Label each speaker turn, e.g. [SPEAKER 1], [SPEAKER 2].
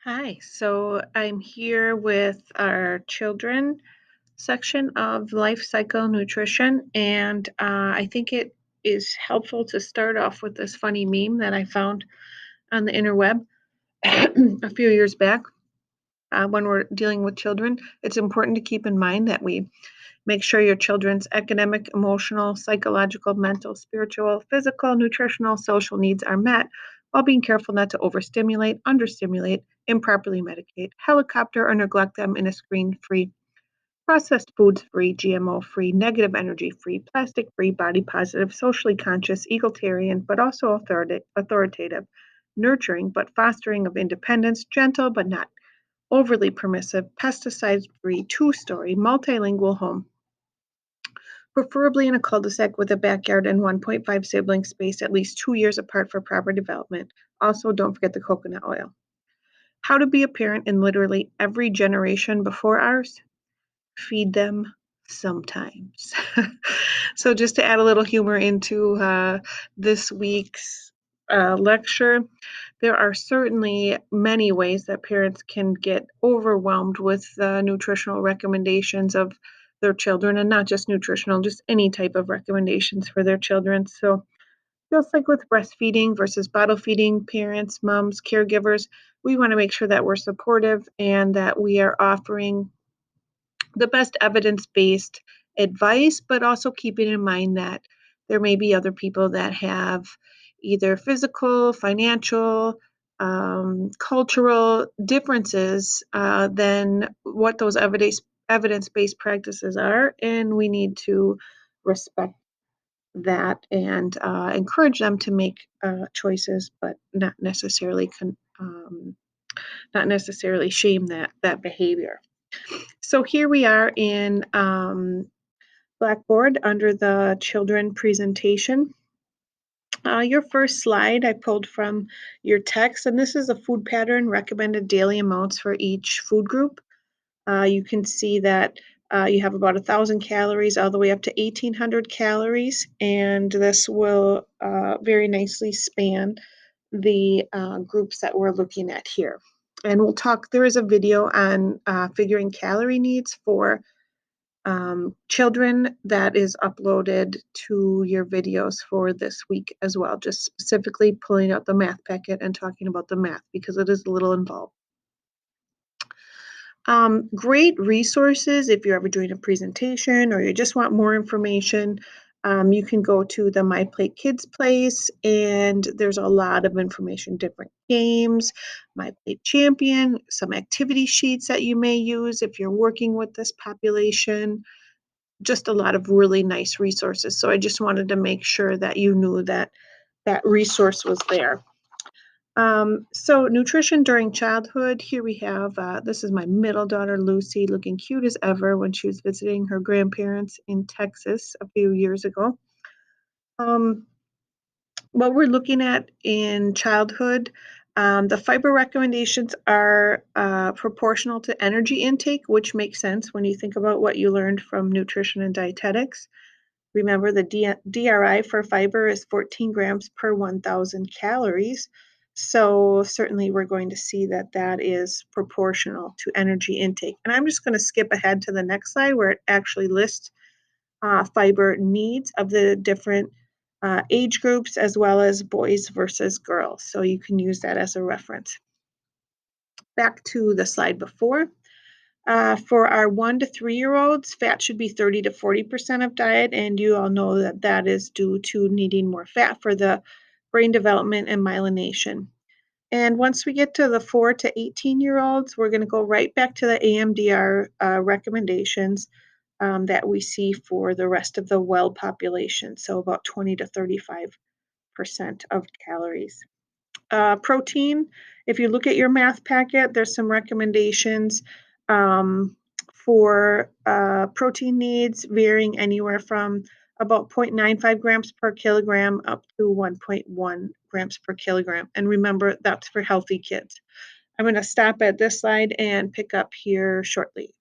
[SPEAKER 1] Hi, so I'm here with our children section of life cycle nutrition, and I think it is helpful to start off with this funny meme that I found on the interweb a few years back. When we're dealing with children, it's important to keep in mind that we make sure your children's academic, emotional, psychological, mental, spiritual, physical, nutritional, social needs are met while being careful not to overstimulate, understimulate, improperly medicate, helicopter, or neglect them in a screen free, processed foods free, GMO free, negative energy free, plastic free, body positive, socially conscious, egalitarian, but also authoritative, nurturing but fostering of independence, gentle but not overly permissive, pesticide free, two-story, multilingual home, preferably in a cul-de-sac with a backyard and 1.5 sibling space at least 2 years apart for proper development. Also, don't forget the coconut oil. How to be a parent in literally every generation before ours? Feed them sometimes. So, just to add a little humor into this week's lecture, there are certainly many ways that parents can get overwhelmed with the nutritional recommendations of their children, and not just nutritional, just any type of recommendations for their children. So, just like with breastfeeding versus bottle feeding, parents, moms, caregivers, we want to make sure that we're supportive and that we are offering the best evidence based advice, but also keeping in mind that there may be other people that have either physical, financial, cultural differences than what those evidence based practices are, and we need to respect that and encourage them to make choices, but not necessarily shame that behavior. So here we are in Blackboard under the children presentation. Your first slide I pulled from your text, and this is a food pattern, recommended daily amounts for each food group. You can see that you have about 1,000 calories all the way up to 1,800 calories, and this will very nicely span the groups that we're looking at here. And there is a video on figuring calorie needs for children that is uploaded to your videos for this week as well, just specifically pulling out the math packet and talking about the math because it is a little involved. Great resources if you're ever doing a presentation or you just want more information. You can go to the My Plate Kids place, and there's a lot of information, different games, My Plate Champion, some activity sheets that you may use if you're working with this population, just a lot of really nice resources. So I just wanted to make sure that you knew that that resource was there. So nutrition during childhood, here we have, this is my middle daughter, Lucy, looking cute as ever when she was visiting her grandparents in Texas a few years ago. Um, what we're looking at in childhood, the fiber recommendations are proportional to energy intake, which makes sense when you think about what you learned from nutrition and dietetics. Remember, the DRI for fiber is 14 grams per 1,000 calories. So certainly we're going to see that that is proportional to energy intake. And I'm just going to skip ahead to the next slide where it actually lists fiber needs of the different age groups as well as boys versus girls. So you can use that as a reference. Back to the slide before. For our 1 to 3-year-olds, fat should be 30 to 40% of diet, and you all know that that is due to needing more fat for the brain development and myelination. And once we get to the 4 to 18-year-olds, we're going to go right back to the AMDR recommendations that we see for the rest of the well population, so about 20 to 35% of calories. Protein, if you look at your math packet, there's some recommendations for protein needs varying anywhere from about 0.95 grams per kilogram up to 1.1 grams per kilogram. And remember, that's for healthy kids. I'm going to stop at this slide and pick up here shortly.